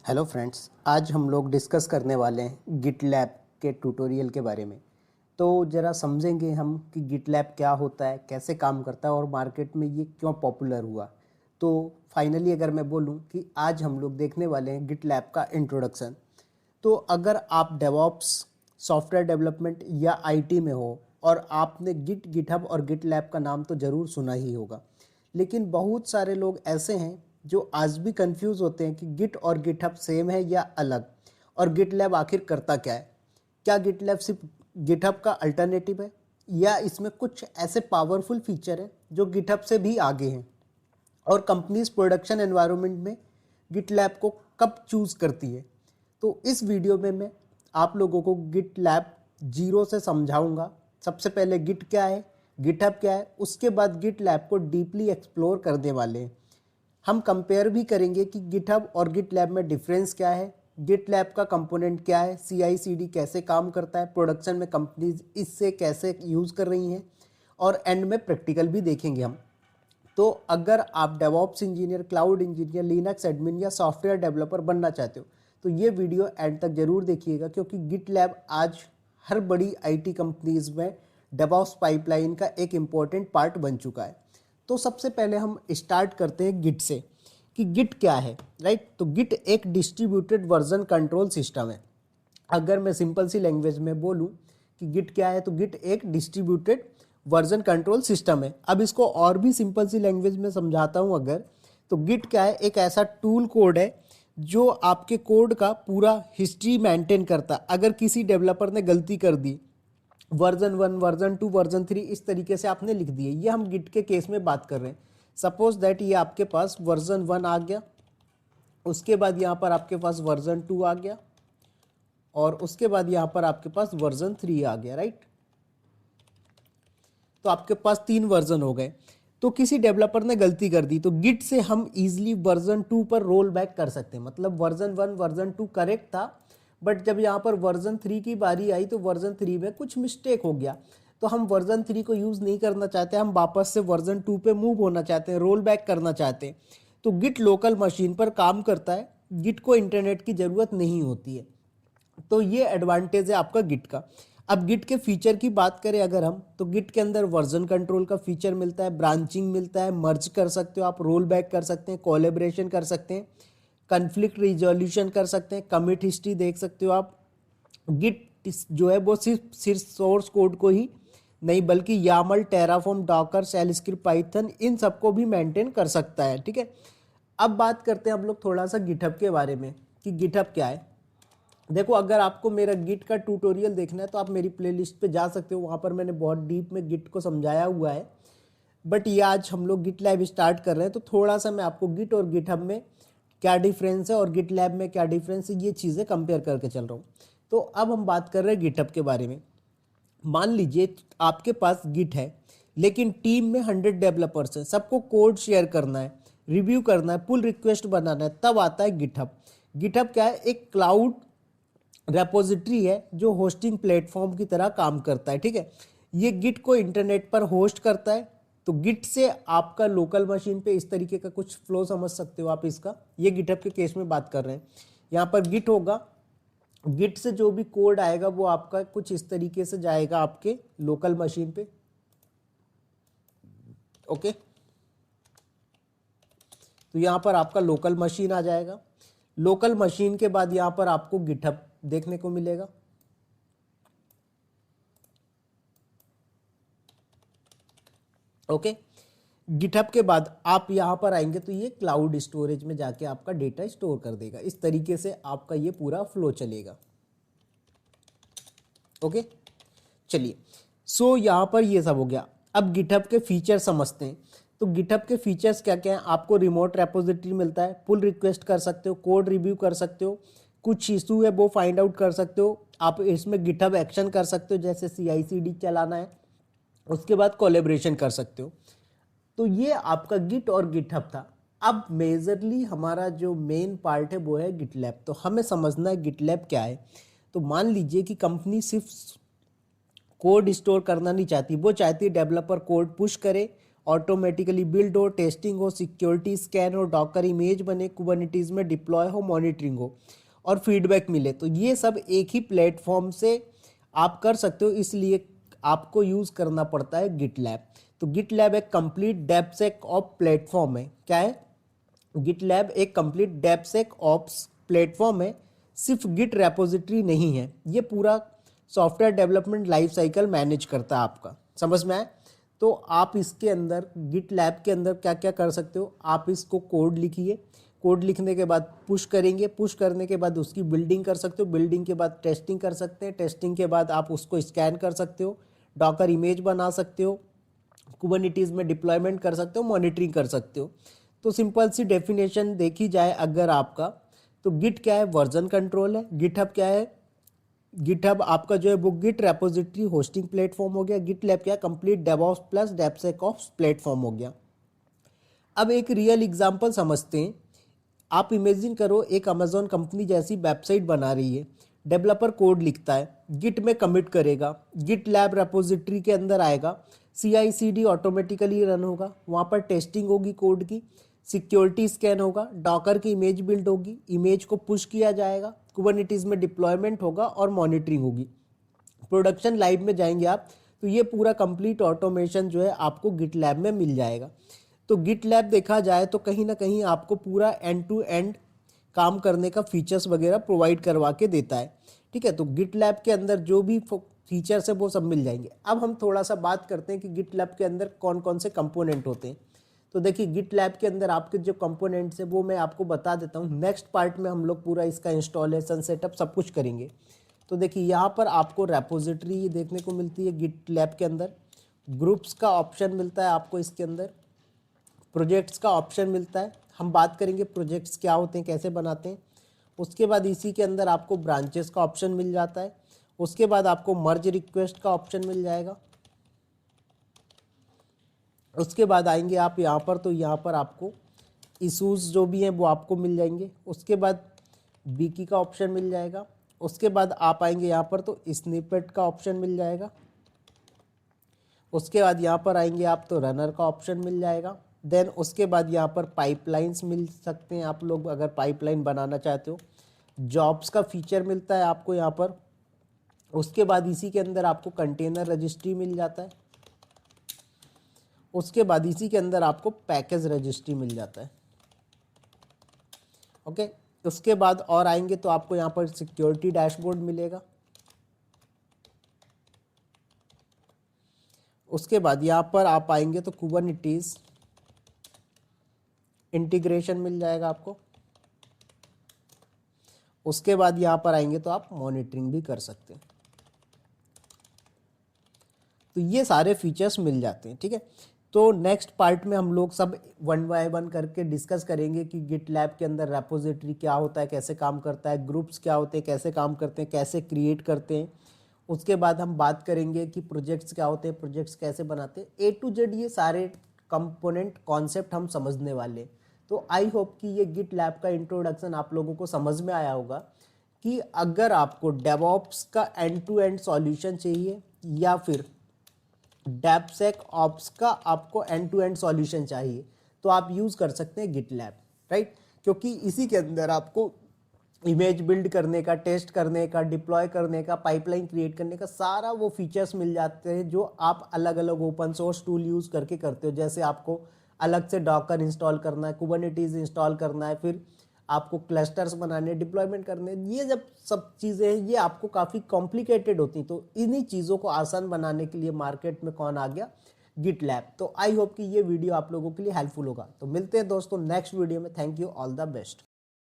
Hello friends, आज हम लोग डिस्कस करने वाले हैं गिटलैब के ट्यूटोरियल के बारे में। तो ज़रा समझेंगे हम कि गिटलैब क्या होता है, कैसे काम करता है और मार्केट में ये क्यों पॉपुलर हुआ। तो फाइनली अगर मैं बोलूँ कि आज हम लोग देखने वाले हैं गिटलैब का इंट्रोडक्शन। तो अगर आप डेवऑप्स, सॉफ्टवेयर डेवलपमेंट या आईटी में हो और आपने गिटहब और गिटलैब का नाम तो ज़रूर सुना ही होगा, लेकिन बहुत सारे लोग ऐसे हैं जो आज भी कंफ्यूज होते हैं कि गिट और गिटहब सेम है या अलग, और गिटलैब आखिर करता क्या है। क्या गिटलैब सिर्फ गिटहब का अल्टरनेटिव है या इसमें कुछ ऐसे पावरफुल फीचर हैं जो गिटहब से भी आगे हैं, और कंपनीज प्रोडक्शन एनवायरनमेंट में गिटलैब को कब चूज़ करती है। तो इस वीडियो में मैं आप लोगों को गिटलैब जीरो से समझाऊंगा। सबसे पहले गिट क्या है, गिटहब क्या है, उसके बाद गिटलैब को डीपली एक्सप्लोर करने वाले हैं। हम कंपेयर भी करेंगे कि गिटहब और गिटलैब में डिफरेंस क्या है, गिटलैब का कंपोनेंट क्या है, CI/CD कैसे काम करता है, प्रोडक्शन में कंपनीज इससे कैसे यूज़ कर रही हैं, और एंड में प्रैक्टिकल भी देखेंगे हम। तो अगर आप DevOps engineer, cloud engineer, Linux admin या सॉफ्टवेयर डेवलपर बनना चाहते हो तो ये वीडियो एंड तक जरूर देखिएगा, क्योंकि गिटलैब आज हर बड़ी IT कंपनीज में डेवऑप्स पाइपलाइन का एक इम्पॉर्टेंट पार्ट बन चुका है। तो सबसे पहले हम स्टार्ट करते हैं गिट से कि गिट क्या है, राइट। तो गिट एक डिस्ट्रीब्यूटेड वर्जन कंट्रोल सिस्टम है। अगर मैं सिंपल सी लैंग्वेज में बोलूं कि गिट क्या है, तो गिट एक डिस्ट्रीब्यूटेड वर्जन कंट्रोल सिस्टम है। अब इसको और भी सिंपल सी लैंग्वेज में समझाता हूं अगर, तो गिट क्या है, एक ऐसा टूल कोड है जो आपके कोड का पूरा हिस्ट्री मेंटेन करता है। अगर किसी डेवलपर ने गलती कर दी, वर्जन 1, वर्जन 2, वर्जन 3 इस तरीके से आपने लिख दिए, ये हम गिट के केस में बात कर रहे हैं। सपोज दैट ये आपके पास वर्जन 1 आ गया, उसके बाद यहाँ पर आपके पास वर्जन 2 आ गया, और उसके बाद यहाँ पर आपके पास वर्जन 3 आ गया, राइट। तो आपके पास 3 वर्जन हो गए। तो किसी डेवलपर ने गलती कर दी तो गिट से हम इजीली वर्जन 2 पर रोल बैक कर सकते हैं। मतलब वर्जन 1, वर्जन 2 करेक्ट था, बट जब यहाँ पर वर्जन 3 की बारी आई तो वर्जन 3 में कुछ मिस्टेक हो गया, तो हम वर्जन 3 को यूज़ नहीं करना चाहते, हम वापस से वर्जन 2 पे मूव होना चाहते हैं, रोल बैक करना चाहते हैं। तो गिट लोकल मशीन पर काम करता है, गिट को इंटरनेट की ज़रूरत नहीं होती है। तो ये एडवांटेज है आपका गिट का। अब गिट के फीचर की बात करें अगर हम, तो गिट के अंदर वर्जन कंट्रोल का फीचर मिलता है, ब्रांचिंग मिलता है, मर्ज कर सकते हो आप, रोल बैक कर सकते हैं, कोलेब्रेशन कर सकते हैं, कन्फ्लिक्ट रिजोल्यूशन कर सकते हैं, कमिट हिस्ट्री देख सकते हो आप। गिट जो है वो सिर्फ सोर्स कोड को ही नहीं बल्कि YAML, Terraform, Docker, shell script, Python इन सबको भी मेंटेन कर सकता है, ठीक है। अब बात करते हैं हम लोग थोड़ा सा गिटहब के बारे में कि गिटहब क्या है। देखो, अगर आपको मेरा गिट का ट्यूटोरियल देखना है तो आप मेरी प्लेलिस्ट पे जा सकते हो, वहाँ पर मैंने बहुत डीप में गिट को समझाया हुआ है। बट ये आज हम लोग गिट लैब स्टार्ट कर रहे हैं, तो थोड़ा सा मैं आपको गिट और गिटहब में क्या डिफरेंस है और गिट लैब में क्या डिफरेंस है ये चीज़ें कंपेयर करके चल रहा हूँ। तो अब हम बात कर रहे हैं गिटहब के बारे में। मान लीजिए आपके पास गिट है, लेकिन टीम में 100 डेवलपर्स हैं, सबको कोड शेयर करना है, रिव्यू करना है, पुल रिक्वेस्ट बनाना है, तब आता है गिटहब। गिटहब क्या है, एक क्लाउड रेपोजिटरी है जो होस्टिंग प्लेटफॉर्म की तरह काम करता है, ठीक है। ये गिट को इंटरनेट पर होस्ट करता है। तो गिट से आपका लोकल मशीन पे इस तरीके का कुछ फ्लो समझ सकते हो आप इसका। ये गिटहब के केस में बात कर रहे हैं। यहाँ पर गिट होगा, गिट से जो भी कोड आएगा वो आपका कुछ इस तरीके से जाएगा आपके लोकल मशीन पे, ओके। तो यहाँ पर आपका लोकल मशीन आ जाएगा। लोकल मशीन के बाद यहाँ पर आपको गिटहब देखने को मिलेगा, ओके। गिटहब के बाद आप यहाँ पर आएंगे तो ये क्लाउड स्टोरेज में जाके आपका डेटा स्टोर कर देगा। इस तरीके से आपका ये पूरा फ्लो चलेगा, ओके। चलिए, सो यहाँ पर ये सब हो गया। अब गिटहब के फीचर समझते हैं। तो गिटहब के फीचर्स क्या क्या हैं, आपको रिमोट रेपोजिटरी मिलता है, पुल रिक्वेस्ट कर सकते हो, कोड रिव्यू कर सकते हो, कुछ इशू है वो फाइंड आउट कर सकते हो, आप इसमें गिटहब एक्शन कर सकते हो, जैसे CI/CD चलाना है, उसके बाद कोलेब्रेशन कर सकते हो। तो ये आपका गिट और गिटहब था। अब मेजरली हमारा जो मेन पार्ट है वो है गिटलैब। तो हमें समझना है गिटलैब क्या है। तो मान लीजिए कि कंपनी सिर्फ कोड स्टोर करना नहीं चाहती, वो चाहती है डेवलपर कोड पुश करे ऑटोमेटिकली बिल्ड हो, टेस्टिंग हो, सिक्योरिटी स्कैन हो, डॉकर इमेज बने, कुबरनेटिस में डिप्लॉय हो, मॉनिटरिंग हो और फीडबैक मिले। तो ये सब एक ही प्लेटफॉर्म से आप कर सकते हो, इसलिए आपको यूज़ करना पड़ता है गिटलैब। तो गिटलैब एक कंप्लीट डेप्सेक ऑफ प्लेटफॉर्म है। क्या है? गिटलैब एक कंप्लीट डेप्सेक ऑप्स प्लेटफॉर्म है, सिर्फ गिट रेपोजिटरी नहीं है, ये पूरा software development life cycle manage करता है आपका। समझ में आए? तो आप इसके अंदर गिटलैब के अंदर क्या क्या कर सकते हो, आप इसको कोड लिखिए, कोड लिखने के बाद पुश करेंगे, पुश करने के बाद उसकी बिल्डिंग कर सकते हो, बिल्डिंग के बाद टेस्टिंग कर सकते हैं, टेस्टिंग के बाद आप उसको स्कैन कर सकते हो, डॉकर इमेज बना सकते हो, कुबरनेटिस में डिप्लॉयमेंट कर सकते हो, मॉनिटरिंग कर सकते हो। तो सिंपल सी डेफिनेशन देखी जाए अगर आपका, तो गिट क्या है? वर्जन कंट्रोल है। गिटहब क्या है? गिटहब आपका जो है वो गिट रेपोजिटरी होस्टिंग प्लेटफॉर्म हो गया। गिटलैब क्या? कंप्लीट डेवऑप्स प्लस डेप्सेकऑप्स प्लेटफॉर्म हो गया। अब एक रियल एग्जांपल समझते हैं। आप इमेजिन करो एक अमेजोन कंपनी जैसी वेबसाइट बना रही है, डेवलपर कोड लिखता है, गिट में कमिट करेगा, गिट लैब रेपोजिटरी के अंदर आएगा, CI/CD ऑटोमेटिकली रन होगा, वहाँ पर टेस्टिंग होगी कोड की, सिक्योरिटी स्कैन होगा, डॉकर की इमेज बिल्ड होगी, इमेज को पुश किया जाएगा, कुबरनेटिस में डिप्लॉयमेंट होगा और मॉनिटरिंग होगी, प्रोडक्शन लाइव में जाएंगे आप, तो ये पूरा कंप्लीट ऑटोमेशन जो है आपको गिट लैब में मिल जाएगा। तो गिट लैब देखा जाए तो कहीं ना कहीं आपको पूरा एंड टू एंड काम करने का फीचर्स वगैरह प्रोवाइड करवा के देता है। ठीक है, तो गिट लैब के अंदर जो भी फीचर्स है वो सब मिल जाएंगे। अब हम थोड़ा सा बात करते हैं कि गिट लैब के अंदर कौन कौन से कंपोनेंट होते हैं। तो देखिए गिट लैब के अंदर आपके जो कंपोनेंट्स है वो मैं आपको बता देता हूँ। नेक्स्ट पार्ट में हम लोग पूरा इसका इंस्टॉलेशन सेटअप सब कुछ करेंगे। तो देखिए यहाँ पर आपको रेपोजिटरी देखने को मिलती है गिट लैब के अंदर, ग्रुप्स का ऑप्शन मिलता है आपको इसके अंदर, प्रोजेक्ट्स का ऑप्शन मिलता है। हम बात करेंगे प्रोजेक्ट्स क्या होते हैं, कैसे बनाते हैं। उसके बाद इसी के अंदर आपको ब्रांचेस का ऑप्शन मिल जाता है। उसके बाद आपको मर्ज रिक्वेस्ट का ऑप्शन मिल जाएगा। उसके बाद आएंगे आप यहाँ पर, तो यहाँ पर आपको इशूज़ जो भी हैं वो आपको मिल जाएंगे। उसके बाद विकी का ऑप्शन मिल जाएगा। उसके बाद आप आएंगे यहाँ पर तो स्निपेट का ऑप्शन मिल जाएगा। उसके बाद यहाँ पर आएंगे आप तो रनर का ऑप्शन मिल जाएगा। देन उसके बाद यहाँ पर पाइपलाइंस मिल सकते हैं आप लोग अगर पाइपलाइन बनाना चाहते हो। जॉब्स का फीचर मिलता है आपको यहाँ पर। उसके बाद इसी के अंदर आपको कंटेनर रजिस्ट्री मिल जाता है। उसके बाद इसी के अंदर आपको पैकेज रजिस्ट्री मिल जाता है। ओके, उसके बाद और आएंगे तो आपको यहाँ पर सिक्योरिटी डैशबोर्ड मिलेगा। उसके बाद यहाँ पर आप आएंगे तो कुबरनेटिस इंटीग्रेशन मिल जाएगा आपको। उसके बाद यहाँ पर आएंगे तो आप मॉनिटरिंग भी कर सकते हैं। तो ये सारे फीचर्स मिल जाते हैं। ठीक है, तो नेक्स्ट पार्ट में हम लोग सब वन बाय वन करके डिस्कस करेंगे कि गिट लैब के अंदर रेपोजिटरी क्या होता है, कैसे काम करता है, ग्रुप्स क्या होते हैं, कैसे काम करते हैं, कैसे क्रिएट करते हैं। उसके बाद हम बात करेंगे कि प्रोजेक्ट्स क्या होते हैं, प्रोजेक्ट्स कैसे बनाते हैं। A to Z ये सारे कंपोनेंट कॉन्सेप्ट हम समझने वाले हैं। तो आई होप कि ये गिट लैब का इंट्रोडक्शन आप लोगों को समझ में आया होगा कि अगर आपको डेवऑप्स का एंड टू एंड सॉल्यूशन चाहिए या फिर डेप्सेक ऑप्स का आपको एंड टू एंड सॉल्यूशन चाहिए तो आप यूज़ कर सकते हैं गिट लैब, राइट। क्योंकि इसी के अंदर आपको इमेज बिल्ड करने का, टेस्ट करने का, डिप्लॉय करने का, पाइपलाइन क्रिएट करने का सारा वो फीचर्स मिल जाते हैं जो आप अलग अलग ओपन सोर्स टूल यूज़ करके करते हो। जैसे आपको अलग से डॉकर इंस्टॉल करना है, कुबरनेटिस इंस्टॉल करना है, फिर आपको क्लस्टर्स बनाने, डिप्लॉयमेंट करने, ये जब सब चीज़ें हैं ये आपको काफ़ी कॉम्प्लिकेटेड होती हैं। तो इन्हीं चीज़ों को आसान बनाने के लिए मार्केट में कौन आ गया? GitLab. तो आई होप कि ये वीडियो आप लोगों के लिए हेल्पफुल होगा। तो मिलते हैं दोस्तों नेक्स्ट वीडियो में। Thank you, all the best.